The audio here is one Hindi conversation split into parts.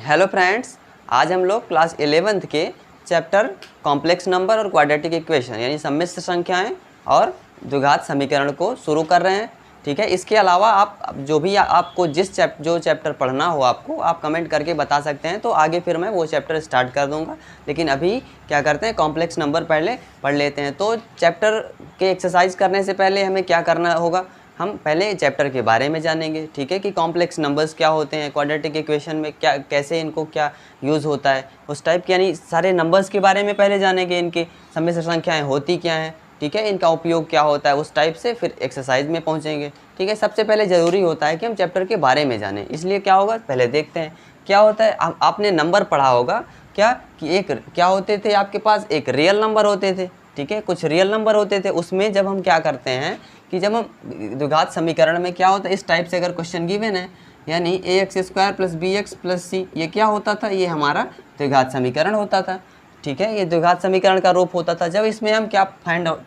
हेलो फ्रेंड्स, आज हम लोग क्लास 11th के चैप्टर कॉम्प्लेक्स नंबर और क्वाड्रेटिक इक्वेशन यानी सम्मिश्र संख्याएं और द्विघात समीकरण को शुरू कर रहे हैं। ठीक है, इसके अलावा आप जो भी आपको जो चैप्टर पढ़ना हो आपको आप कमेंट करके बता सकते हैं, तो आगे फिर मैं वो चैप्टर स्टार्ट कर दूंगा। लेकिन अभी क्या करते हैं, कॉम्प्लेक्स नंबर पहले पढ़ लेते हैं। तो चैप्टर के एक्सरसाइज करने से पहले हमें क्या करना होगा, हम पहले चैप्टर के बारे में जानेंगे। ठीक है, कि कॉम्प्लेक्स नंबर्स क्या होते हैं, क्वाड्रेटिक इक्वेशन में क्या कैसे इनको क्या यूज़ होता है, उस टाइप के यानी सारे नंबर्स के बारे में पहले जानेंगे। इनकी सम्मिश्र संख्याएं होती क्या हैं, ठीक है, इनका उपयोग क्या होता है, उस टाइप से फिर एक्सरसाइज में पहुंचेंगे। ठीक है, सबसे पहले ज़रूरी होता है कि हम चैप्टर के बारे में जानें। इसलिए क्या होगा, पहले देखते हैं क्या होता है। आपने नंबर पढ़ा होगा क्या कि एक क्या होते थे आपके पास, एक रियल नंबर होते थे। ठीक है, कुछ रियल नंबर होते थे। उसमें जब हम क्या करते हैं कि जब हम द्विघात समीकरण में क्या होता है, इस टाइप से अगर क्वेश्चन गिवन है यानी ax² + bx + c, ये क्या होता था, ये हमारा द्विघात समीकरण होता था। ठीक है, ये द्विघात समीकरण का रूप होता था। जब इसमें हम क्या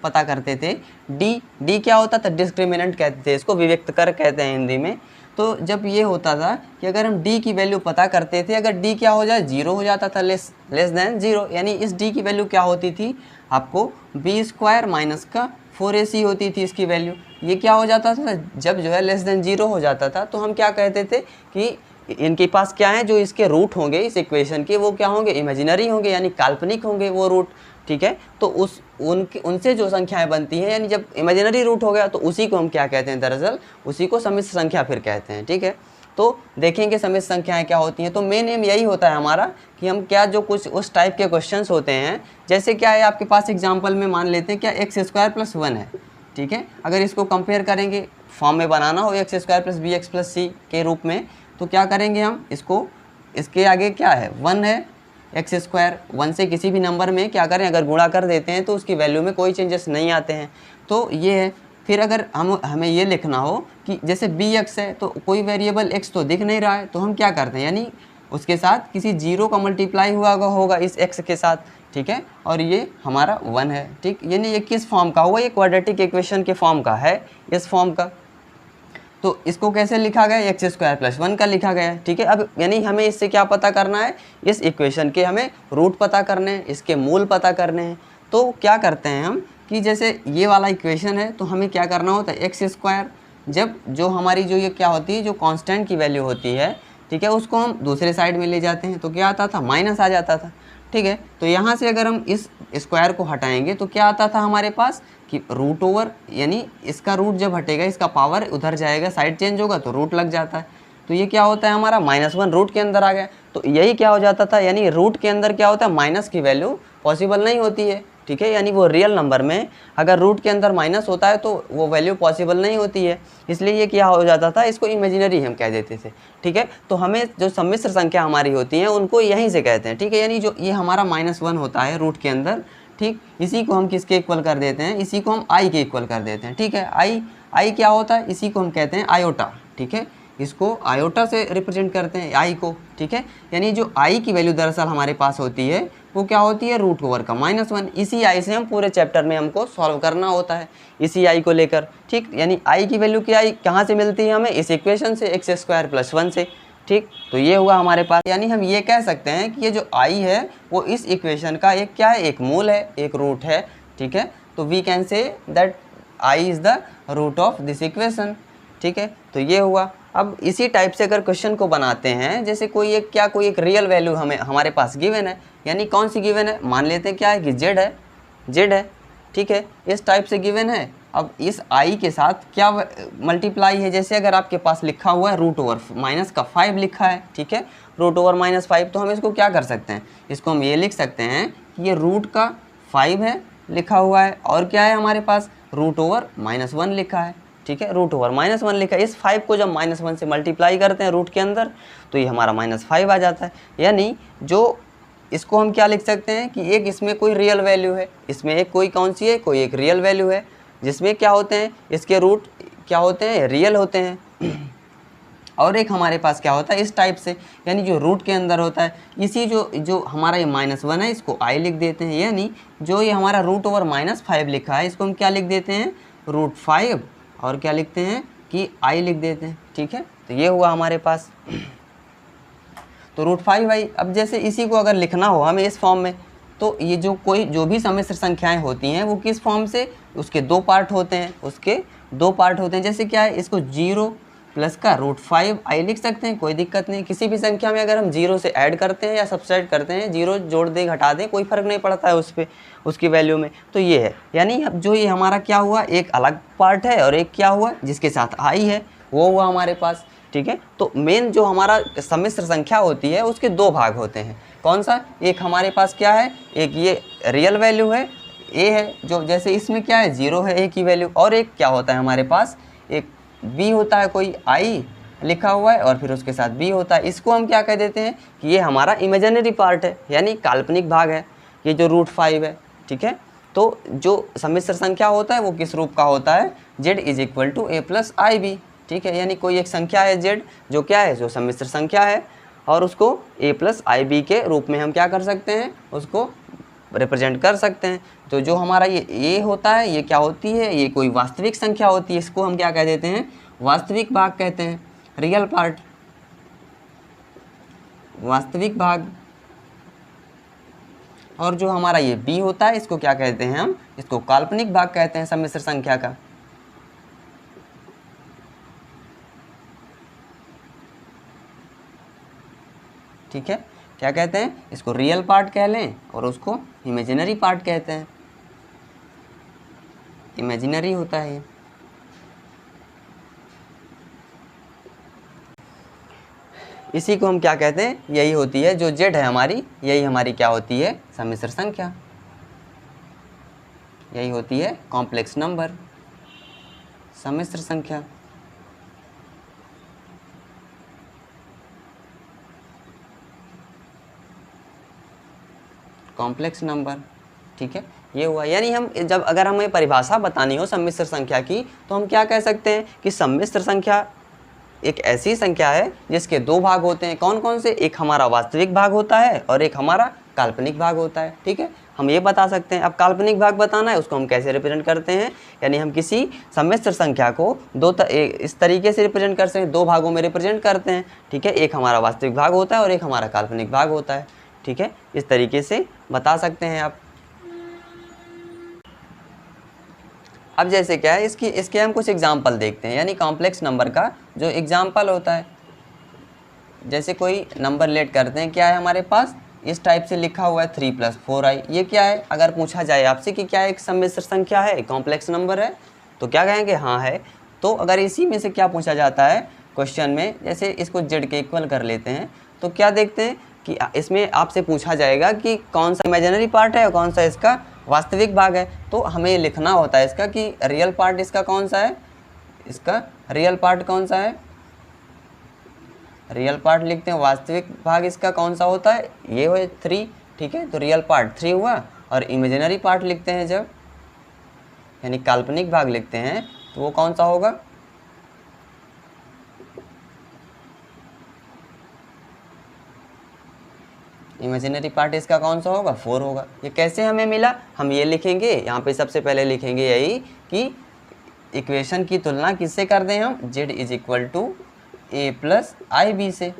पता करते थे, डी क्या होता था, डिस्क्रिमिनेंट कहते थे इसको, विविक्त कर कहते हैं हिंदी में। तो जब ये होता था कि अगर हम d की वैल्यू पता करते थे, अगर d क्या हो जाए, 0 हो जाता था, लेस देन 0, यानी इस d की वैल्यू क्या होती थी आपको, b² - 4ac होती थी इसकी वैल्यू। ये क्या हो जाता था, जब जो है लेस देन 0 हो जाता था तो हम क्या कहते थे कि इनके पास क्या है, जो इसके रूट होंगे इस इक्वेशन के, वो क्या होंगे, इमेजिनरी होंगे यानी काल्पनिक होंगे वो रूट। ठीक है, तो उनसे जो संख्याएं बनती हैं, यानी जब इमेजिनरी रूट हो गया तो उसी को हम क्या कहते हैं, दरअसल उसी को सम्मिश्र संख्या फिर कहते हैं। ठीक है, तो देखेंगे सम्मिश्र संख्याएं क्या होती हैं। तो मेन एम यही होता है हमारा कि हम क्या जो कुछ उस टाइप के क्वेश्चंस होते हैं, जैसे क्या है आपके पास एग्जांपल में मान लेते हैं क्या x² + 1 है। ठीक है, अगर इसको कंपेयर करेंगे, फॉर्म में बनाना हो x² + bx + c के रूप में, तो क्या करेंगे हम इसको, इसके आगे क्या है, 1 है, x², 1 से किसी भी नंबर में क्या करें, अगर गुणा कर देते हैं तो उसकी वैल्यू में कोई चेंजेस नहीं आते हैं। तो ये है। फिर अगर हमें ये लिखना हो कि जैसे bx है तो कोई वेरिएबल x तो दिख नहीं रहा है, तो हम क्या करते हैं, यानी उसके साथ किसी 0 का मल्टीप्लाई हुआ होगा इस x के साथ। ठीक है, और ये हमारा 1 है। ठीक, यानी ये किस फॉर्म का हुआ, ये क्वाड्रेटिक इक्वेशन के फॉर्म का है, इस फॉर्म का। तो इसको कैसे लिखा गया, x² + 1 का लिखा गया है। ठीक है, अब यानी हमें इससे क्या पता करना है, इस इक्वेशन के हमें रूट पता करने हैं, इसके मूल पता करने हैं। तो क्या करते हैं हम कि जैसे ये वाला इक्वेशन है तो हमें क्या करना होता है, x², जब जो हमारी जो ये क्या होती है, जो कांस्टेंट की वैल्यू होती है, ठीक है, उसको हम दूसरे साइड में ले जाते हैं तो क्या आता था, माइनस आ जाता था। ठीक है, तो यहाँ से अगर हम इस स्क्वायर को हटाएंगे तो क्या आता था हमारे पास कि रूट यानी इसका रूट जब हटेगा, इसका पावर उधर जाएगा, साइड चेंज होगा तो रूट लग जाता है। तो ये क्या होता है हमारा, -1 रूट के अंदर आ गया। तो यही क्या हो जाता था, यानी रूट के अंदर क्या होता है, माइनस की वैल्यू पॉसिबल नहीं होती है। ठीक है, यानी वो रियल नंबर में अगर रूट के अंदर माइनस होता है तो वो वैल्यू पॉसिबल नहीं होती है। इसलिए ये क्या हो जाता था, इसको इमेजिनरी हम कह देते थे। ठीक है, तो हमें जो सम्मिश्र संख्या हमारी होती हैं उनको यहीं से कहते हैं। ठीक है, यानी जो ये हमारा -1 होता है रूट के अंदर, ठीक, इसी को हम किसके इक्वल कर देते हैं, इसी को हम आई के इक्वल कर देते हैं। ठीक है, आई क्या होता है, इसी को हम कहते हैं आयोटा। ठीक है, इसको आयोटा से रिप्रेजेंट करते हैं आई को। ठीक है, यानी जो आई की वैल्यू दरअसल हमारे पास होती है वो क्या होती है, रूट का -1। इसी आई से हम पूरे चैप्टर में हमको सॉल्व करना होता है, इसी आई को लेकर। ठीक, यानी आई की वैल्यू क्या, आई कहाँ से मिलती है हमें, इस इक्वेशन से, x² + 1 से। ठीक, तो ये हुआ हमारे पास, यानी हम ये कह सकते हैं कि ये जो आई है वो इस इक्वेशन का एक क्या है, एक मूल है, एक रूट है। ठीक है, तो we can say that i is the root of this equation. ठीक है, तो ये हुआ। अब इसी टाइप से अगर क्वेश्चन को बनाते हैं, जैसे कोई एक रियल वैल्यू हमें हमारे पास गिवन है, यानी कौन सी गिवन है, मान लेते हैं क्या है कि जेड है। ठीक है, इस टाइप से गिवन है। अब इस आई के साथ क्या मल्टीप्लाई है, जैसे अगर आपके पास लिखा हुआ है -5 लिखा है। ठीक है, √-5, तो हम इसको क्या कर सकते हैं, इसको हम ये लिख सकते हैं कि ये √5 है लिखा हुआ है, और क्या है हमारे पास, √1 लिखा है। ठीक है, √1 लिखा है। इस 5 को जब -1 से मल्टीप्लाई करते हैं रूट के अंदर तो ये हमारा -5 आ जाता है। यानी जो इसको हम क्या लिख सकते हैं कि एक इसमें कोई रियल वैल्यू है, इसमें एक कोई कौन सी है, कोई एक रियल वैल्यू है, जिसमें क्या होते हैं, इसके रूट क्या होते हैं, रियल होते हैं। और एक हमारे पास क्या होता है इस टाइप से, यानी जो रूट के अंदर होता है, इसी जो हमारा ये -1 है इसको आई लिख देते हैं, यानी जो ये हमारा √-5 लिखा है इसको हम क्या लिख देते हैं, √5, और क्या लिखते हैं कि आई लिख देते हैं। ठीक है, तो ये हुआ हमारे पास। तो √5 आई। अब जैसे इसी को अगर लिखना हो हमें इस फॉर्म में, तो ये जो भी सम्मिश्र संख्याएं होती हैं वो किस फॉर्म से, उसके दो पार्ट होते हैं, जैसे क्या है, इसको 0 प्लस का √5 आई लिख सकते हैं, कोई दिक्कत नहीं। किसी भी संख्या में अगर हम 0 से ऐड करते हैं या सब्सट्रैक्ट करते हैं, 0 जोड़ दें घटा दें, कोई फ़र्क नहीं पड़ता है उस पर, उसकी वैल्यू में। तो ये है, यानी अब जो ये हमारा क्या हुआ, एक अलग पार्ट है और एक क्या हुआ जिसके साथ आई है वो हुआ हमारे पास, ठीक है। तो मेन जो हमारा सम्मिश्र संख्या होती है उसके दो भाग होते हैं। कौन सा, एक हमारे पास क्या है, एक ये रियल वैल्यू है ए है, जो जैसे इसमें क्या है 0 है ए की वैल्यू, और एक क्या होता है हमारे पास, एक बी होता है, कोई आई लिखा हुआ है और फिर उसके साथ बी होता है। इसको हम क्या कह देते हैं कि ये हमारा इमेजिनरी पार्ट है, यानी काल्पनिक भाग है, ये जो √5 है, ठीक है। तो जो सम्मिश्र संख्या होता है वो किस रूप का होता है, z = a + ib, ठीक है। यानी कोई एक संख्या है z जो क्या है, जो सम्मिश्र संख्या है, और उसको a + ib के रूप में हम क्या कर सकते हैं, उसको रिप्रेजेंट कर सकते हैं। तो जो हमारा ये होता है, ये क्या होती है, ये कोई वास्तविक संख्या होती है, इसको हम क्या कह देते हैं, वास्तविक भाग कहते हैं, रियल पार्ट, वास्तविक भाग। और जो हमारा ये b होता है इसको क्या कहते हैं, हम इसको काल्पनिक भाग कहते हैं सम्मिश्र संख्या का। ठीक है, क्या कहते हैं, इसको रियल पार्ट कह लें और उसको इमेजिनरी पार्ट कहते हैं, इमेजिनरी होता है ये। इसी को हम क्या कहते हैं, यही होती है जो z है हमारी, यही हमारी क्या होती है, सम्मिश्र संख्या, यही होती है कॉम्प्लेक्स नंबर, सम्मिश्र संख्या। कॉम्प्लेक्स नंबर, ठीक है, ये हुआ। यानी हम जब अगर हमें परिभाषा बतानी हो सम्मिश्र संख्या की, तो हम क्या कह सकते हैं कि सम्मिश्र संख्या एक ऐसी संख्या है जिसके दो भाग होते हैं। कौन कौन से, एक हमारा वास्तविक भाग होता है और एक हमारा काल्पनिक भाग होता है, ठीक है, हम ये बता सकते हैं। अब काल्पनिक भाग बताना है, उसको हम कैसे रिप्रेजेंट करते हैं, यानी हम किसी सम्मिश्र संख्या को इस तरीके से रिप्रेजेंट कर सकते हैं, दो भागों में रिप्रेजेंट करते हैं, ठीक है। एक हमारा वास्तविक भाग होता है और एक हमारा काल्पनिक भाग होता है, ठीक है, इस तरीके से बता सकते हैं आप। अब जैसे क्या है, इसके हम कुछ एग्जाम्पल देखते हैं, यानी कॉम्प्लेक्स नंबर का जो एग्जाम्पल होता है। जैसे कोई नंबर लेट करते हैं, क्या है हमारे पास, इस टाइप से लिखा हुआ है 3 + 4i, ये क्या है, अगर पूछा जाए आपसे कि क्या एक सम्मिश्र संख्या है, कॉम्प्लेक्स नंबर है, तो क्या कहेंगे, हाँ है। तो अगर इसी में से क्या पूछा जाता है क्वेश्चन में, जैसे इसको z के इक्वल कर लेते हैं, तो क्या देखते हैं कि इसमें आपसे पूछा जाएगा कि कौन सा इमेजिनरी पार्ट है और कौन सा इसका वास्तविक भाग है। तो हमें ये लिखना होता है इसका कि रियल पार्ट इसका कौन सा है, इसका रियल पार्ट कौन सा है, रियल पार्ट लिखते हैं, वास्तविक भाग इसका कौन सा होता है, ये हो 3, ठीक है। तो रियल पार्ट 3 हुआ, और इमेजिनरी पार्ट लिखते हैं जब, यानी काल्पनिक भाग लिखते हैं, तो वो कौन सा होगा, इमेजिनरी पार्ट इसका कौन सा होगा, 4 होगा। ये कैसे हमें मिला, हम ये लिखेंगे यहाँ पे, सबसे पहले लिखेंगे यही कि इक्वेशन की तुलना किससे कर दें हम, z = a + ib से,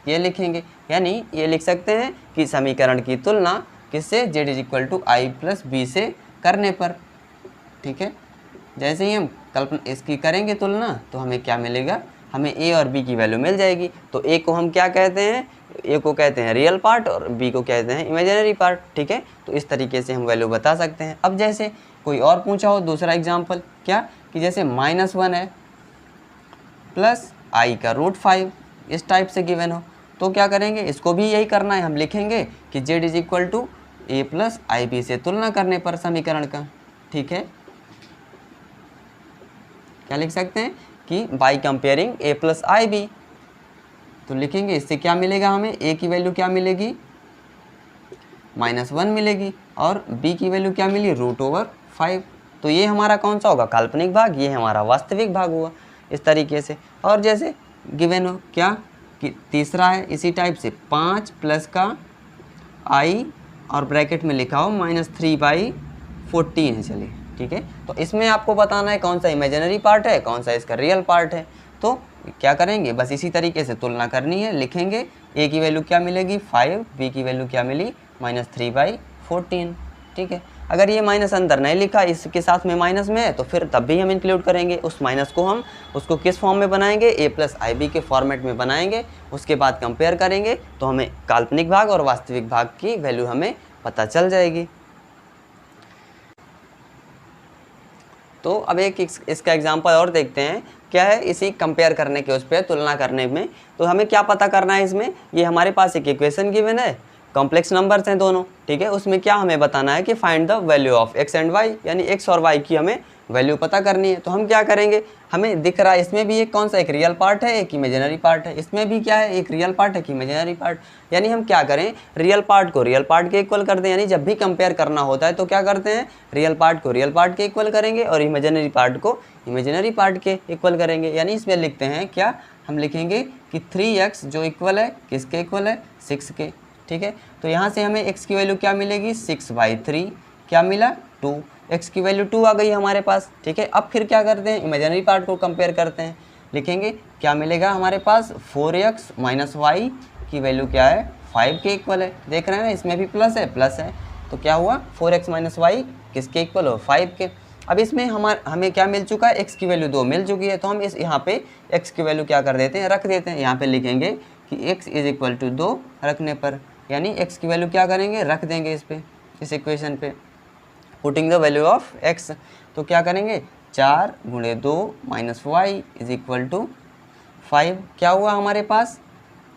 ये लिखेंगे। यानी ये लिख सकते हैं कि समीकरण की तुलना किससे, z = i + b से करने पर, ठीक है। जैसे ही हम कल्पना इसकी करेंगे तुलना, तो हमें क्या मिलेगा, हमें a और b की वैल्यू मिल जाएगी। तो a को हम क्या कहते हैं, a को कहते हैं रियल पार्ट और b को कहते हैं इमेजिनरी पार्ट, ठीक है। तो इस तरीके से हम वैल्यू बता सकते हैं। अब जैसे कोई और पूछा हो दूसरा एग्जाम्पल, क्या कि जैसे -1 है प्लस i का √5, इस टाइप से गिवन हो, तो क्या करेंगे, इसको भी यही करना है, हम लिखेंगे कि z = a + ib से तुलना करने पर समीकरण का, ठीक है। क्या लिख सकते हैं कि बाई कंपेयरिंग a + ib, तो लिखेंगे इससे क्या मिलेगा, हमें a की वैल्यू क्या मिलेगी, -1 मिलेगी, और b की वैल्यू क्या मिली, √5। तो ये हमारा कौन सा होगा, काल्पनिक भाग, ये हमारा वास्तविक भाग हुआ, इस तरीके से। और जैसे गिवन हो क्या कि तीसरा है इसी टाइप से, 5 प्लस का i और ब्रैकेट में लिखा हो -3/14 है, चलिए ठीक है। तो इसमें आपको बताना है कौन सा इमेजिनरी पार्ट है, कौन सा इसका रियल पार्ट है। तो क्या करेंगे, बस इसी तरीके से तुलना करनी है, लिखेंगे ए की वैल्यू क्या मिलेगी 5, बी की वैल्यू क्या मिली -3/14। ठीक है, अगर ये माइनस अंदर नहीं लिखा, इसके साथ में माइनस में है, तो फिर तब भी हम इंक्लूड करेंगे उस माइनस को। हम उसको किस फॉर्म में बनाएंगे, a+ib के फॉर्मेट में बनाएंगे। उसके बाद कंपेयर करेंगे तो हमें काल्पनिक भाग और वास्तविक भाग की वैल्यू हमें पता चल जाएगी। तो अब एक इसका एग्जांपल और देखते हैं, क्या है इसी कंपेयर करने के उस पर तुलना करने में। तो हमें क्या पता करना है इसमें, ये हमारे पास एक इक्वेशन गिवन है, कॉम्प्लेक्स नंबर्स हैं दोनों। ठीक है, उसमें क्या हमें बताना है कि find the value of x and y, यानी x और y की हमें वैल्यू पता करनी है। तो हम क्या करेंगे, हमें दिख रहा है इसमें भी एक कौन सा, एक रियल पार्ट है, एक इमेजिनरी पार्ट है। इसमें भी क्या है, एक रियल पार्ट है, एक इमेजिनरी पार्ट। यानी हम क्या करें, रियल पार्ट को रियल पार्ट के इक्वल कर दें। यानी जब भी कंपेयर करना होता है तो क्या करते हैं, रियल पार्ट को रियल पार्ट के इक्वल करेंगे और इमेजिनरी पार्ट को इमेजिनरी पार्ट के इक्वल करेंगे। यानी इसमें लिखते हैं क्या, हम लिखेंगे कि 3x जो इक्वल है किसके इक्वल है, 6 के। ठीक है, तो यहाँ से हमें x की वैल्यू क्या मिलेगी 6/3, क्या मिला 2, x की वैल्यू 2 आ गई हमारे पास। ठीक है, अब फिर क्या करते हैं, इमेजिनरी पार्ट को कंपेयर करते हैं। लिखेंगे क्या मिलेगा हमारे पास 4x - y की वैल्यू क्या है 5 के इक्वल है। देख रहे हैं ना, इसमें भी प्लस है, तो क्या हुआ 4x - y किसके इक्वल हो, 5 के। अब इसमें हमें क्या मिल चुका है, x की वैल्यू 2 मिल चुकी है। तो हम इस यहाँ पे x की वैल्यू क्या कर देते हैं, रख देते हैं। यहाँ पे लिखेंगे कि x = 2 रखने पर, यानी x की वैल्यू क्या करेंगे, रख देंगे इस पे, इस इक्वेशन पे, putting the value of x। तो क्या करेंगे 4 × 2 - y = 5। क्या हुआ हमारे पास,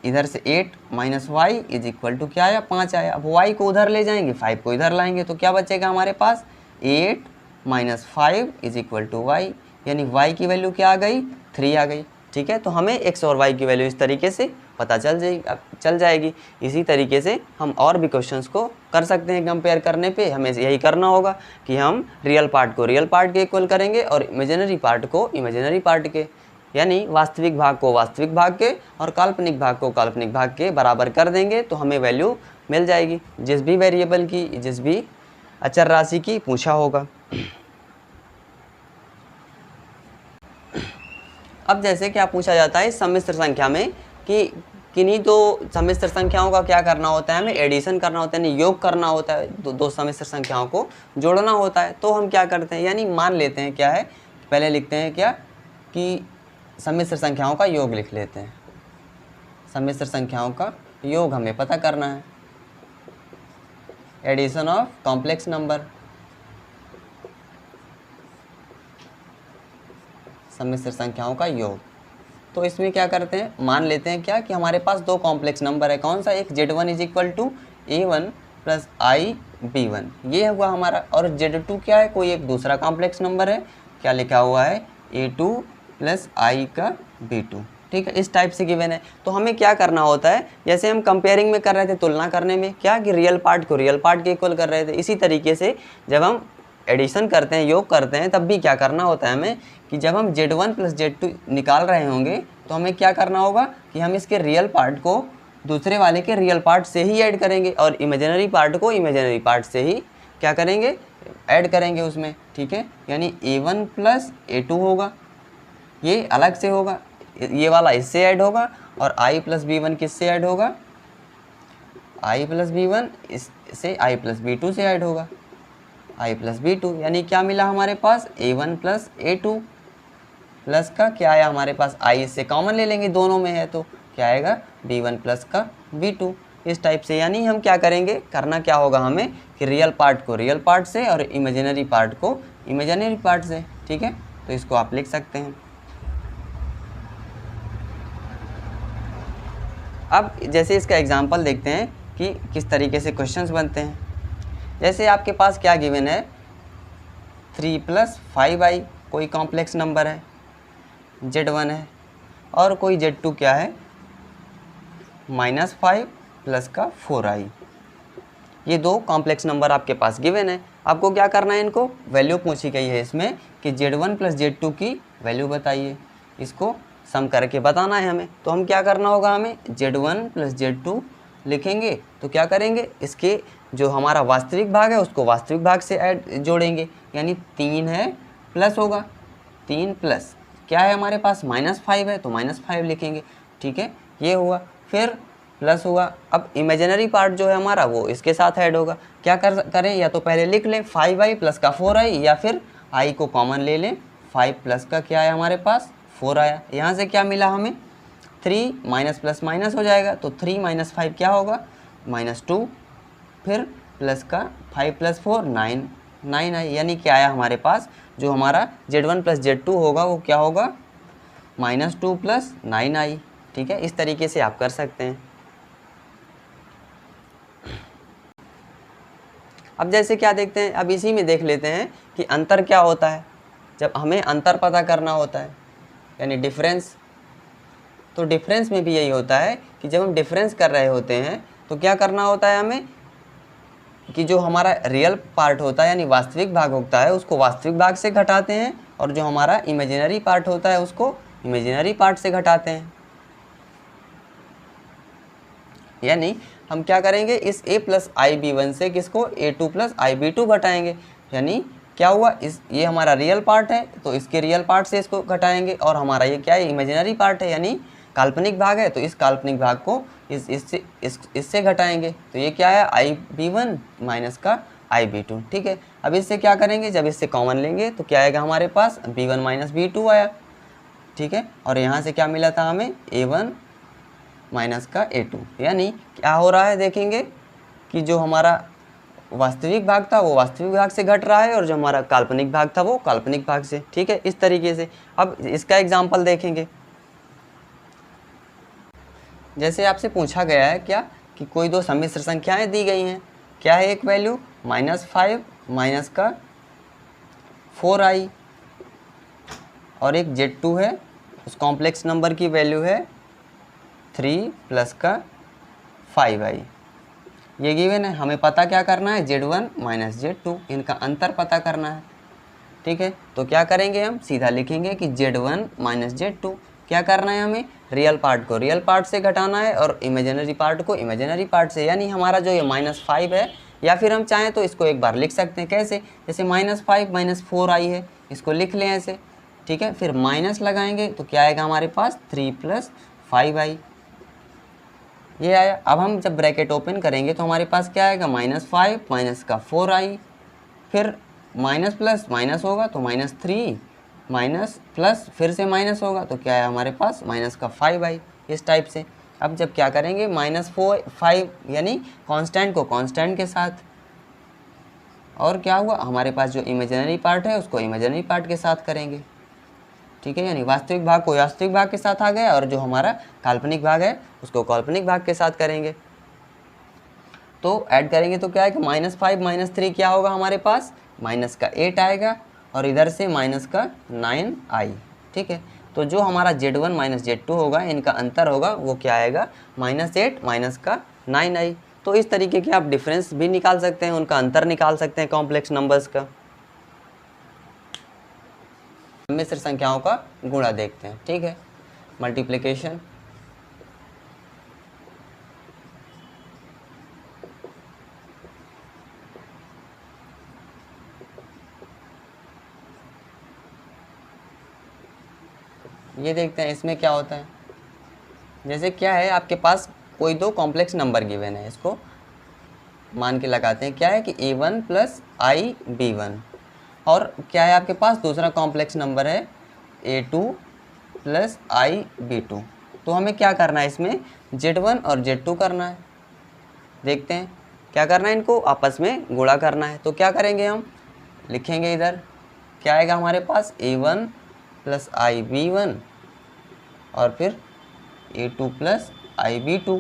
इधर से 8 - y = क्या आया, 5 आया। अब y को उधर ले जाएंगे, 5 को इधर लाएंगे, तो क्या बचेगा हमारे पास 8 - 5 = y, यानी y की वैल्यू क्या आ गई 3 आ गई। ठीक है, तो हमें x और y की वैल्यू इस तरीके से पता चल जाएगी। इसी तरीके से हम और भी क्वेश्चंस को कर सकते हैं। कंपेयर करने पे हमें यही करना होगा कि हम रियल पार्ट को रियल पार्ट के इक्वल करेंगे और इमेजिनरी पार्ट को इमेजिनरी पार्ट के, यानी वास्तविक भाग को वास्तविक भाग के और काल्पनिक भाग को काल्पनिक भाग के बराबर कर देंगे, तो हमें वैल्यू मिल जाएगी जिस भी वेरिएबल की, जिस भी अचर राशि की पूछा होगा। अब जैसे क्या पूछा जाता है सम्मिश्र संख्या में कि किन्हीं दो सम्मिश्र संख्याओं का क्या करना होता है, हमें एडिशन करना होता है, यानी योग करना होता है, दो सम्मिश्र संख्याओं को जोड़ना होता है। तो हम क्या करते हैं, यानी मान लेते हैं क्या है, पहले लिखते हैं क्या कि सम्मिश्र संख्याओं का योग लिख लेते हैं। सम्मिश्र संख्याओं का योग हमें पता करना है, एडिशन ऑफ कॉम्प्लेक्स नंबर, सम्मिश्र संख्याओं का योग। तो इसमें क्या करते हैं, मान लेते हैं क्या कि हमारे पास दो कॉम्प्लेक्स नंबर है, कौन सा, एक Z1 = A1 + IB1, ये हुआ हमारा, और Z2 क्या है, कोई एक दूसरा कॉम्प्लेक्स नंबर है, क्या लिखा हुआ है A2 + IB2। ठीक है, इस टाइप से गिवन है। तो हमें क्या करना होता है, जैसे हम कंपेयरिंग में कर रहे थे, तुलना करने में क्या कि रियल पार्ट को रियल पार्ट के इक्वल कर रहे थे, इसी तरीके से जब हम एडिशन करते हैं, योग करते हैं, तब भी क्या करना होता है हमें कि जब हम Z1 + Z2 निकाल रहे होंगे तो हमें क्या करना होगा कि हम इसके रियल पार्ट को दूसरे वाले के रियल पार्ट से ही ऐड करेंगे और इमेजिनरी पार्ट को इमेजिनरी पार्ट से ही क्या करेंगे, ऐड करेंगे उसमें। ठीक है, यानी A1 + A2 होगा, ये अलग से होगा, ये वाला इससे ऐड होगा, और I + B1 किससे ऐड होगा, I + B1 इससे I + B2 से ऐड होगा, I + B2, यानी क्या मिला हमारे पास A1 + A2 प्लस का क्या आया हमारे पास, I इससे कॉमन ले लेंगे, दोनों में है, तो क्या आएगा B1 + का B2, इस टाइप से। यानी हम क्या करेंगे, करना क्या होगा हमें कि रियल पार्ट को रियल पार्ट से और इमेजिनरी पार्ट को इमेजिनरी पार्ट से। ठीक है, तो इसको आप लिख सकते हैं। अब जैसे इसका एग्जाम्पल देखते हैं कि किस तरीके से क्वेश्चंस बनते हैं। जैसे आपके पास क्या गिवन है, 3 + 5i कोई कॉम्प्लेक्स नंबर है, Z1 है, और कोई Z2 क्या है -5 + का 4i, ये दो कॉम्प्लेक्स नंबर आपके पास गिवन है। आपको क्या करना है, इनको वैल्यू पूछी गई है इसमें कि Z1 + Z2 की वैल्यू बताइए, इसको सम करके बताना है हमें। तो हम क्या करना होगा, हमें Z1 + Z2 लिखेंगे, तो क्या करेंगे, इसके जो हमारा वास्तविक भाग है उसको वास्तविक भाग से ऐड जोड़ेंगे, यानी 3 है प्लस होगा, 3 प्लस क्या है हमारे पास -5 है, तो -5 लिखेंगे। ठीक है, ये हुआ। फिर प्लस हुआ। अब इमेजिनरी पार्ट जो है हमारा वो इसके साथ ऐड होगा। क्या करें, या तो पहले लिख लें 5i प्लस का 4i, या फिर i को कॉमन ले लें, 5 प्लस का क्या आया हमारे पास 4 आया। यहाँ से क्या मिला हमें 3 माइनस प्लस माइनस हो जाएगा, तो 3 माइनस 5 क्या होगा -2, फिर प्लस का 5 प्लस 4 9 आई, यानी क्या आया हमारे पास जो हमारा Z1 प्लस Z2 होगा वो क्या होगा -2 प्लस 9 आई। ठीक है, इस तरीके से आप कर सकते हैं। अब जैसे क्या देखते हैं, अब इसी में देख लेते हैं कि अंतर क्या होता है जब हमें अंतर पता करना होता है, यानी डिफरेंस। तो डिफरेंस में भी यही होता है कि जब हम डिफरेंस कर रहे होते हैं तो क्या करना होता है हमें कि जो हमारा रियल पार्ट होता है यानी वास्तविक भाग होता है उसको वास्तविक भाग से घटाते हैं, और जो हमारा इमेजिनरी पार्ट होता है उसको इमेजिनरी पार्ट से घटाते हैं। यानी हम क्या करेंगे, इस a plus i b one से किसको a2 plus i b to घटाएंगे। यानी क्या हुआ, इस ये हमारा रियल पार्ट है तो इसके रियल पार्ट से इसको घटाएंगे, और हमारा ये क्या है इमेजिनरी पार्ट है यानी काल्पनिक भाग है, तो इस काल्पनिक भाग को इससे घटाएंगे। तो ये क्या है आई बी वन माइनस का आई बी टू। ठीक है, अब इससे क्या करेंगे, जब इससे कॉमन लेंगे तो क्या आएगा हमारे पास B one minus B two आया। ठीक है, और यहाँ से क्या मिला था हमें ए वन माइनस का a2। यानी क्या हो रहा है देखेंगे कि जो हमारा वास्तविक भाग था वो वास्तविक भाग से घट रहा है, और जो हमारा काल्पनिक भाग था वो काल्पनिक भाग से। ठीक है, इस तरीके से। अब इसका एग्जांपल देखेंगे। जैसे आपसे पूछा गया है क्या कि कोई दो सम्मिश्र संख्याएं दी गई हैं, क्या है एक वैल्यू -5 माइनस का 4i, और एक Z2 है, उस कॉम्प्लेक्स नंबर की वैल्यू है 3 प्लस का 5i। ये गिवन है, हमें पता क्या करना है Z1 माइनस Z2, इनका अंतर पता करना है। ठीक है, तो क्या करेंगे हम सीधा लिखेंगे कि Z1 माइनस Z2 क्या करना है, हमें रियल पार्ट को रियल पार्ट से घटाना है और इमेजिनरी पार्ट को इमेजिनरी पार्ट से। यानी हमारा जो ये -5 है, या फिर हम चाहें तो इसको एक बार लिख सकते हैं कैसे, जैसे -5 माइनस 4i है, इसको लिख लें ऐसे। ठीक है, फिर माइनस लगाएंगे तो क्या आएगा हमारे पास 3 प्लस 5i, ये आया। अब हम जब ब्रैकेट ओपन करेंगे तो हमारे पास क्या आएगा -5 माइनस का 4i, फिर माइनस प्लस माइनस होगा तो -3 माइनस प्लस फिर से माइनस होगा तो क्या है हमारे पास माइनस का 5i, इस टाइप से। अब जब क्या करेंगे -5 यानी कांस्टेंट को कांस्टेंट के साथ, और क्या हुआ हमारे पास जो इमेजिनरी पार्ट है उसको इमेजिनरी पार्ट के साथ करेंगे। ठीक है, यानी वास्तविक भाग को वास्तविक भाग के साथ आ गया, और जो हमारा काल्पनिक भाग है उसको काल्पनिक भाग के साथ करेंगे। तो ऐड करेंगे तो क्या है कि -5 -3 क्या होगा हमारे पास माइनस का 8 आएगा, और इधर से माइनस का 9i। ठीक है, तो जो हमारा Z1 माइनस Z2 होगा इनका अंतर होगा वो क्या आएगा -8 माइनस का 9i। तो इस तरीके के आप डिफरेंस भी निकाल सकते हैं, उनका अंतर निकाल सकते हैं कॉम्प्लेक्स नंबर्स का। मिश्र संख्याओं का गुणा देखते हैं। ठीक है, मल्टीप्लिकेशन। ये देखते हैं इसमें क्या होता है। जैसे क्या है आपके पास कोई दो कॉम्प्लेक्स नंबर गिवन है, इसको मान के लगाते हैं क्या है कि a1 प्लस आई b1, और क्या है आपके पास दूसरा कॉम्प्लेक्स नंबर है a2 प्लस आई b2। तो हमें क्या करना है इसमें Z1 और Z2 करना है। देखते हैं क्या करना है, इनको आपस में गुणा करना है। तो क्या करेंगे हम लिखेंगे इधर क्या आएगा हमारे पास a1 प्लस आई b1 और फिर a2 प्लस आई b2,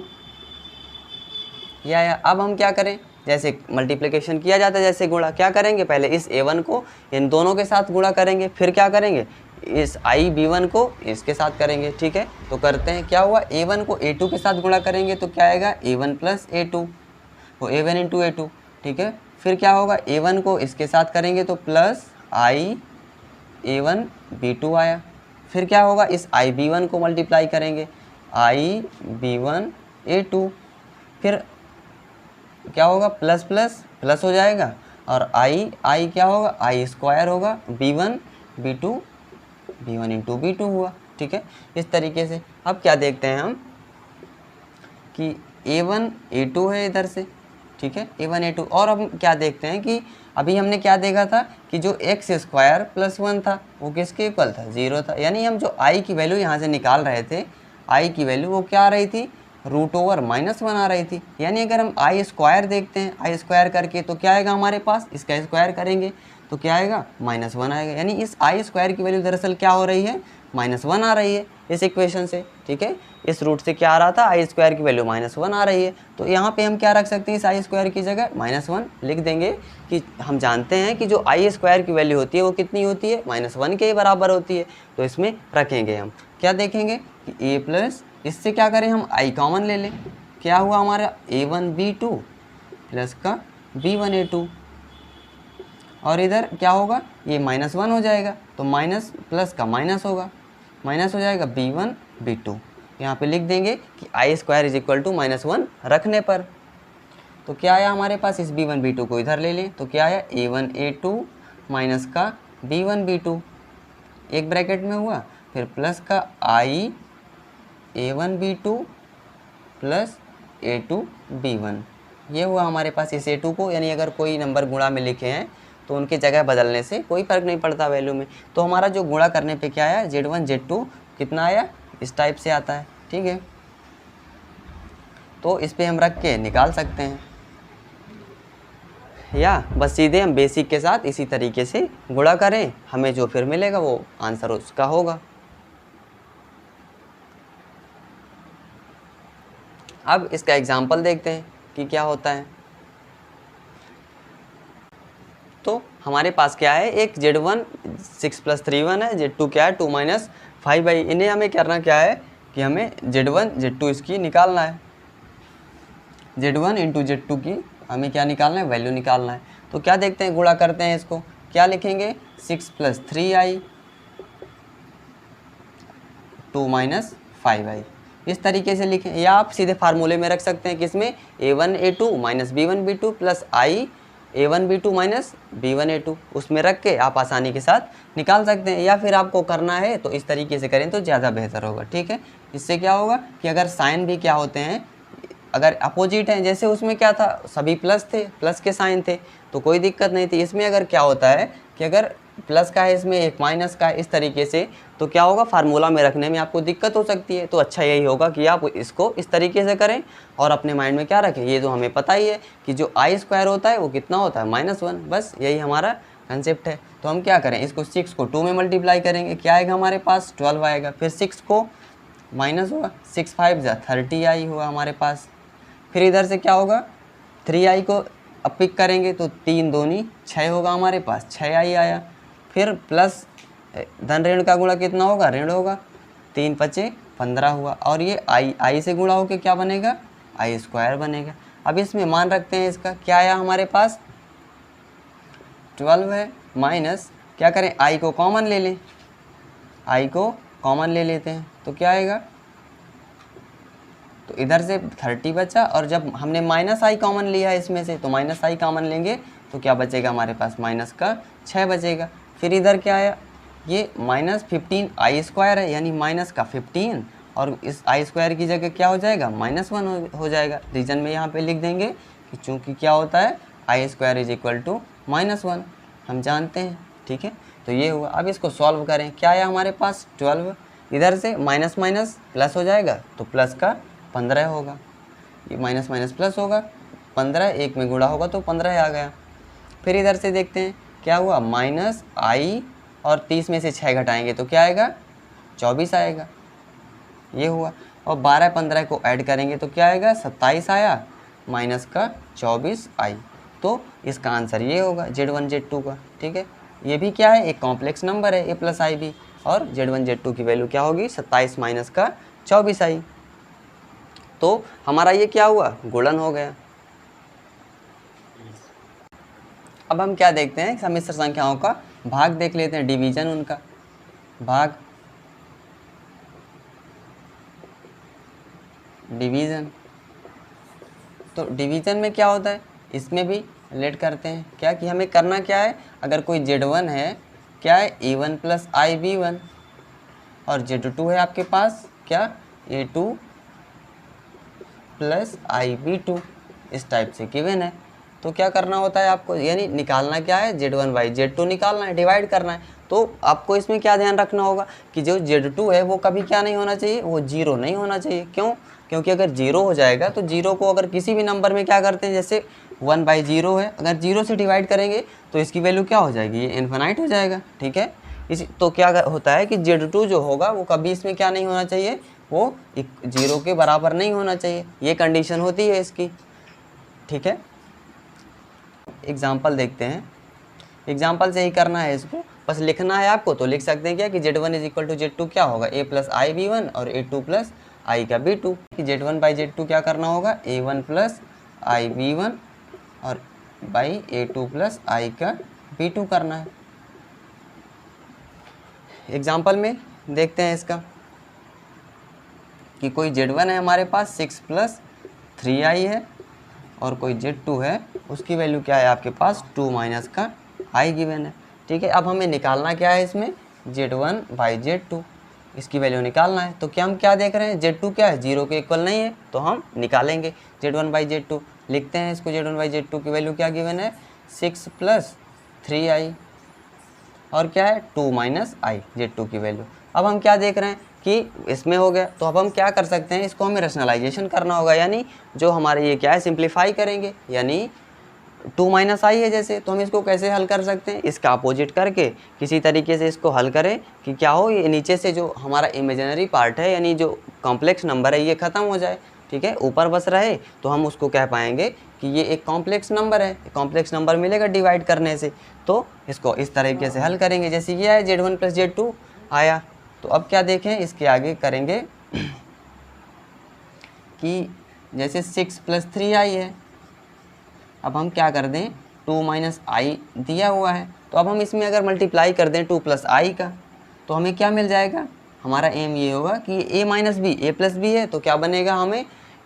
ये आया। अब हम क्या करें, जैसे मल्टीप्लिकेशन किया जाता है जैसे गुणा, क्या करेंगे पहले इस a1 को इन दोनों के साथ गुणा करेंगे, फिर क्या करेंगे इस आई b1 को इसके साथ करेंगे। ठीक है, तो करते हैं क्या हुआ a1 को a2 के साथ गुणा करेंगे तो क्या आएगा a1 प्लस a2, वो a1 इंटू a2। ठीक है, फिर क्या होगा a1 को इसके साथ करेंगे तो प्लस आई a1 b2 आया। फिर क्या होगा इस आई b1 को मल्टीप्लाई करेंगे आई b1 a2, फिर क्या होगा प्लस प्लस प्लस हो जाएगा, और आई क्या होगा आई स्क्वायर होगा b1 b2 b1 into b2 हुआ। ठीक है, इस तरीके से। अब क्या देखते हैं हम कि A1 A2 है इधर से, ठीक है, A1 A2। और अब क्या देखते हैं कि अभी हमने क्या देखा था कि जो x स्क्वायर प्लस 1 था वो किसके इक्वल था, 0 था। यानी हम जो i की वैल्यू यहाँ से निकाल रहे थे, i की वैल्यू वो क्या आ रही थी, √(-1) आ रही थी। यानी अगर हम i स्क्वायर देखते हैं, i स्क्वायर करके तो क्या आएगा हमारे पास, इसका स्क्वायर करेंगे तो क्या आएगा, -1 आएगा। यानी इस i स्क्वायर की वैल्यू दरअसल क्या हो रही है, -1 आ रही है इस इक्वेशन से, ठीक है। इस रूट से क्या आ रहा था, i स्क्वायर की वैल्यू -1 आ रही है। तो यहाँ पे हम क्या रख सकते हैं, इस i स्क्वायर की जगह -1 लिख देंगे कि हम जानते हैं कि जो i स्क्वायर की वैल्यू होती है वो कितनी होती है, -1 के ही बराबर होती है। तो इसमें रखेंगे हम, क्या देखेंगे कि a प्लस, इससे क्या करें हम i कॉमन ले लें, क्या हुआ हमारा a1b2 प्लस का b1a2, और इधर क्या होगा, ये -1 हो जाएगा तो माइनस प्लस का माइनस होगा, माइनस हो जाएगा b1b2। यहाँ पे लिख देंगे कि i square is equal to -1 रखने पर। तो क्या आया हमारे पास, इस b1b2 को इधर ले लें तो क्या आया, a1a2 माइनस का b1b2 एक ब्रैकेट में हुआ, फिर प्लस का i a1b2 प्लस a2b1, ये हुआ हमारे पास इस a2 को। यानी अगर कोई नंबर गुणा में लिखे हैं तो उनकी जगह बदलने से कोई फ़र्क नहीं पड़ता वैल्यू में। तो हमारा जो गुणा करने पे क्या आया, Z1 Z2 कितना आया, इस टाइप से आता है, ठीक है। तो इस पे हम रख के निकाल सकते हैं, या बस सीधे हम बेसिक के साथ इसी तरीके से गुणा करें, हमें जो फिर मिलेगा वो आंसर उसका होगा। अब इसका एग्जाम्पल देखते हैं कि क्या होता है। तो हमारे पास क्या है, एक Z1 6 + 3 1 है, Z2 क्या है 2 - 5i। इन्हें हमें करना क्या है कि हमें Z1 Z2 इसकी निकालना है, Z1 × Z2 की हमें क्या निकालना है, वैल्यू निकालना है। तो क्या देखते हैं, गुणा करते हैं इसको, क्या लिखेंगे 6 + 3i 2 - 5i, इस तरीके से लिखें। या आप सीधे फार्मूले में रख सकते हैं किसमें, a1 a2 - b1 b2 plus i a1 b2 - b1 a2, उसमें रख के आप आसानी के साथ निकाल सकते हैं। या फिर आपको करना है तो इस तरीके से करें तो ज़्यादा बेहतर होगा, ठीक है। इससे क्या होगा कि अगर साइन भी क्या होते हैं, अगर अपोजिट हैं, जैसे उसमें क्या था, सभी प्लस थे, प्लस के साइन थे तो कोई दिक्कत नहीं थी। इसमें अगर क्या होता है कि अगर प्लस का है, इसमें एक माइनस का है, इस तरीके से, तो क्या होगा, फार्मूला में रखने में आपको दिक्कत हो सकती है। तो अच्छा यही होगा कि आप इसको इस तरीके से करें और अपने माइंड में क्या रखें, ये तो हमें पता ही है कि जो i स्क्वायर होता है वो कितना होता है, -1, बस यही हमारा कंसेप्ट है। तो हम क्या करें, इसको 6 को 2 में मल्टीप्लाई करेंगे, क्या आएगा हमारे पास 12 आएगा, फिर 6 को माइनस हुआ, 6 5 30i हुआ हमारे पास। फिर इधर से क्या होगा, 3i को अब पिक करेंगे तो 3 दूनी 6 होगा हमारे पास, 6i आया। फिर प्लस धन ऋण का गुणा कितना होगा, ऋण होगा, 3 5 15 हुआ। और ये i से गुणा होके क्या बनेगा, i स्क्वायर बनेगा। अब इसमें मान रखते हैं, इसका क्या आया हमारे पास 12 है, माइनस क्या करें, i को कॉमन ले लें, i को कॉमन ले लेते हैं तो क्या आएगा, तो इधर से 30 बचा, और जब हमने -i कॉमन लिया है इसमें से तो -i कॉमन लेंगे तो क्या बचेगा हमारे पास, माइनस का 6 बचेगा। फिर इधर क्या आया, ये -15i स्क्वायर है, यानी माइनस का 15, और इस i स्क्वायर की जगह क्या हो जाएगा, -1 हो जाएगा। रीजन में यहाँ पे लिख देंगे कि चूँकि क्या होता है, i square is equal to -1, हम जानते हैं, ठीक है। तो ये हुआ। अब इसको सॉल्व करें, क्या आया हमारे पास 12, इधर से माइनस माइनस प्लस हो जाएगा तो प्लस का 15 होगा, ये माइनस माइनस प्लस होगा, 15 एक में गुणा होगा तो 15 आ गया। फिर इधर से देखते हैं क्या हुआ, -i और 30 में से 6 घटाएंगे तो क्या आएगा, 24 आएगा, ये हुआ। और 12 15 को ऐड करेंगे तो क्या आएगा, 27 आया, माइनस का 24i। तो इसका आंसर ये होगा Z1 Z2 का, ठीक है। ये भी क्या है, एक कॉम्प्लेक्स नंबर है a + ib, और Z1 Z2 की वैल्यू क्या होगी, 27 माइनस का 24i। तो हमारा ये क्या हुआ, गुणन हो गया। अब हम क्या देखते हैं, सम्मिश्र संख्याओं का भाग देख लेते हैं, डिवीजन उनका भाग, डिवीजन। तो डिवीजन में क्या होता है, इसमें भी रिलेट करते हैं क्या, कि हमें करना क्या है, अगर कोई Z1 है, क्या है a1 + ib1, और Z2 है आपके पास क्या, a2 plus i b two, इस टाइप से गिवन है। तो क्या करना होता है आपको, यानी निकालना क्या है, Z1 बाई Z2 निकालना है, डिवाइड करना है। तो आपको इसमें क्या ध्यान रखना होगा कि जो Z2 है वो कभी क्या नहीं होना चाहिए, वो जीरो नहीं होना चाहिए। क्यों? क्योंकि अगर जीरो हो जाएगा तो जीरो को अगर किसी भी नंबर में क्या करते हैं, जैसे 1 बाई जीरो है, अगर जीरो से डिवाइड करेंगे तो इसकी वैल्यू क्या हो जाएगी, ये इन्फिनाइट हो जाएगा। ठीक है, इसी तो क्या होता है कि Z2 जो होगा वो कभी इसमें क्या नहीं होना चाहिए, वो जीरो के बराबर नहीं होना चाहिए, ये कंडीशन होती है इसकी। ठीक है, एग्जाम्पल देखते हैं। एग्जाम्पल से ही करना है इसको, बस लिखना है आपको, तो लिख सकते हैं क्या कि Z1 is equal to Z2 क्या होगा, A प्लस आई B1 और A2 प्लस आई का B2। कि Z1 बाई Z2 क्या करना होगा, A1 प्लस आई B1 और बाई A2 प्लस आई का B2 करना है। एग्जाम्पल में देखते हैं इसका कि कोई Z1 है हमारे पास 6 प्लस 3i है, और कोई Z2 है उसकी वैल्यू क्या है आपके पास 2 माइनस का i गिवन है। ठीक है, अब हमें निकालना क्या है इसमें, Z1 बाई Z2, इसकी वैल्यू निकालना है। तो क्या हम क्या देख रहे हैं, Z2 क्या है, जीरो के इक्वल नहीं है, तो हम निकालेंगे Z1 बाई Z2। लिखते हैं इसको, Z1 बाई Z2 की वैल्यू क्या गिवन है, 6 प्लस 3i और क्या है 2 माइनस आई, Z2 की वैल्यू। अब हम क्या देख रहे हैं कि इसमें हो गया, तो अब हम क्या कर सकते हैं, इसको हमें रैशनलाइजेशन करना होगा, यानी जो हमारे ये क्या है सिंप्लीफाई करेंगे, यानी 2 माइनस आई है जैसे, तो हम इसको कैसे हल कर सकते हैं, इसका अपोजिट करके किसी तरीके से इसको हल करें कि क्या हो, ये नीचे से जो हमारा इमेजिनरी पार्ट है यानी जो कॉम्प्लेक्स नंबर है ये ख़त्म हो जाए। ठीक है, ऊपर बस रहे तो हम उसको कह पाएंगे कि ये एक कॉम्प्लेक्स नंबर है, कॉम्प्लेक्स नंबर मिलेगा डिवाइड करने से। तो इसको इस तरीके से हल करेंगे, जैसे ये है Z1 प्लस Z2 आया। तो अब क्या देखें, इसके आगे करेंगे कि जैसे 6 प्लस 3i है, अब हम क्या कर दें, 2 माइनस आई दिया हुआ है, तो अब हम इसमें अगर मल्टीप्लाई कर दें 2 प्लस आई का, तो हमें क्या मिल जाएगा, हमारा एम ये होगा कि a minus b, a plus b है तो क्या बनेगा, हमें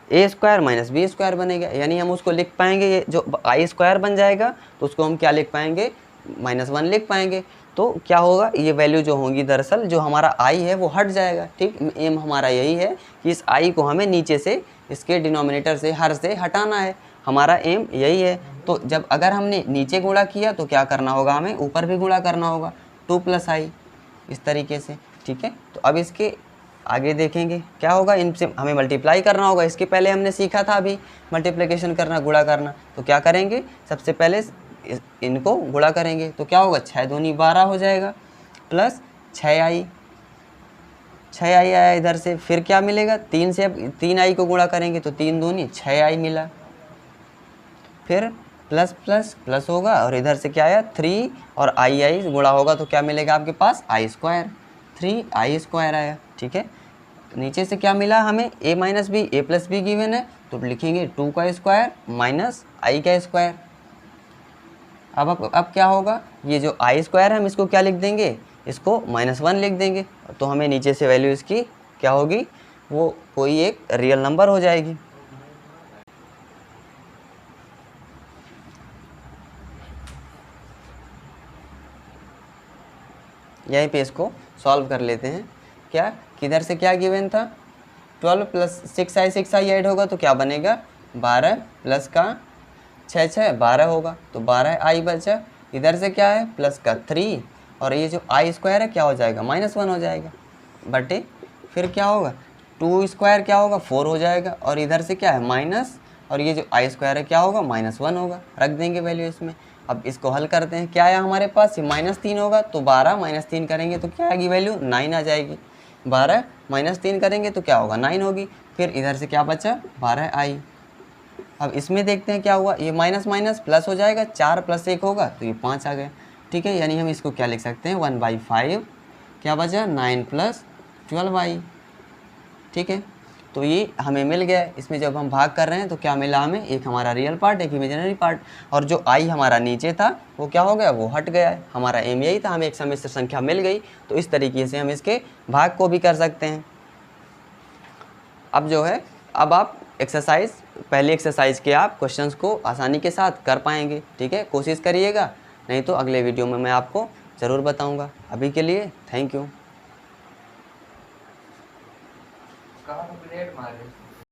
a square minus b square बनेगा, यानी हम उसको लिख पाएंगे, ये जो आई स्क्वायर बन जाएगा तो उसको हम क्या लिख पाएंगे, -1 लिख पाएंगे। तो क्या होगा, ये वैल्यू जो होंगी दरअसल जो हमारा आई है वो हट जाएगा। ठीक, एम हमारा यही है कि इस आई को हमें नीचे से इसके डिनोमिनेटर से हर से हटाना है, हमारा एम यही है। तो जब अगर हमने नीचे गुणा किया तो क्या करना होगा, हमें ऊपर भी गुणा करना होगा, 2 प्लस आई, इस तरीके से। ठीक है, तो अब इसके आगे देखेंगे क्या होगा, इनसे हमें मल्टीप्लाई करना होगा, इसके पहले हमने सीखा था अभी मल्टीप्लिकेशन करना, गुणा करना। तो क्या करेंगे, सबसे पहले इनको गुणा करेंगे, तो क्या होगा, 6 दूनी 12 हो जाएगा, प्लस 6i आया इधर से, फिर क्या मिलेगा, 3 से अब 3i को गुणा करेंगे तो 3 दूनी 6i मिला, फिर प्लस प्लस प्लस होगा और इधर से क्या आया 3 और आई गुणा होगा तो क्या मिलेगा आपके पास आई स्क्वायर, 3i स्क्वायर आया। ठीक है, नीचे से क्या मिला हमें, a minus b, a plus b given है तो लिखेंगे 2 का स्क्वायर माइनस आई का स्क्वायर। अब क्या होगा, ये जो आई स्क्वायर है हम इसको क्या लिख देंगे, इसको -1 लिख देंगे, तो हमें नीचे से वैल्यू इसकी क्या होगी, वो कोई एक रियल नंबर हो जाएगी। यहीं पे इसको सॉल्व कर लेते हैं। क्या, किधर से क्या गिवन था, 12 प्लस 6i ऐड होगा तो क्या बनेगा, 12 प्लस का 6 12 होगा तो 12i बचा, इधर से क्या है प्लस का 3 और ये जो आई स्क्वायर है क्या हो जाएगा, -1 हो जाएगा, बटे फिर क्या होगा 2 स्क्वायर क्या होगा 4 हो जाएगा, और इधर से क्या है माइनस, और ये जो आई स्क्वायर है क्या होगा -1 होगा, रख देंगे वैल्यू इसमें। अब इसको हल करते हैं, क्या आया हमारे पास, ये -3 होगा तो 12 -3 करेंगे तो क्या आएगी वैल्यू, 9 आ जाएगी, 12 -3 करेंगे तो क्या होगा 9 होगी, फिर इधर से क्या बचा 12i। अब इसमें देखते हैं क्या हुआ, ये माइनस माइनस प्लस हो जाएगा, 4 प्लस 1 होगा तो ये 5 आ गया। ठीक है, यानी हम इसको क्या लिख सकते हैं, 1/5 क्या बचा 9 प्लस 12i। ठीक है, तो ये हमें मिल गया। इसमें जब हम भाग कर रहे हैं तो क्या मिला हमें, एक हमारा रियल पार्ट, एक इमेजिनरी पार्ट, और जो आई हमारा नीचे था वो क्या हो गया, वो हट गया है। हमारा एम यही था, हमें एक सम्मिश्र संख्या मिल गई, तो इस तरीके से हम इसके भाग को भी कर सकते हैं। अब जो है, अब आप एक्सरसाइज, पहली एक्सरसाइज के आप क्वेश्चंस को आसानी के साथ कर पाएंगे। ठीक है, कोशिश करिएगा, नहीं तो अगले वीडियो में मैं आपको ज़रूर बताऊंगा। अभी के लिए थैंक यू।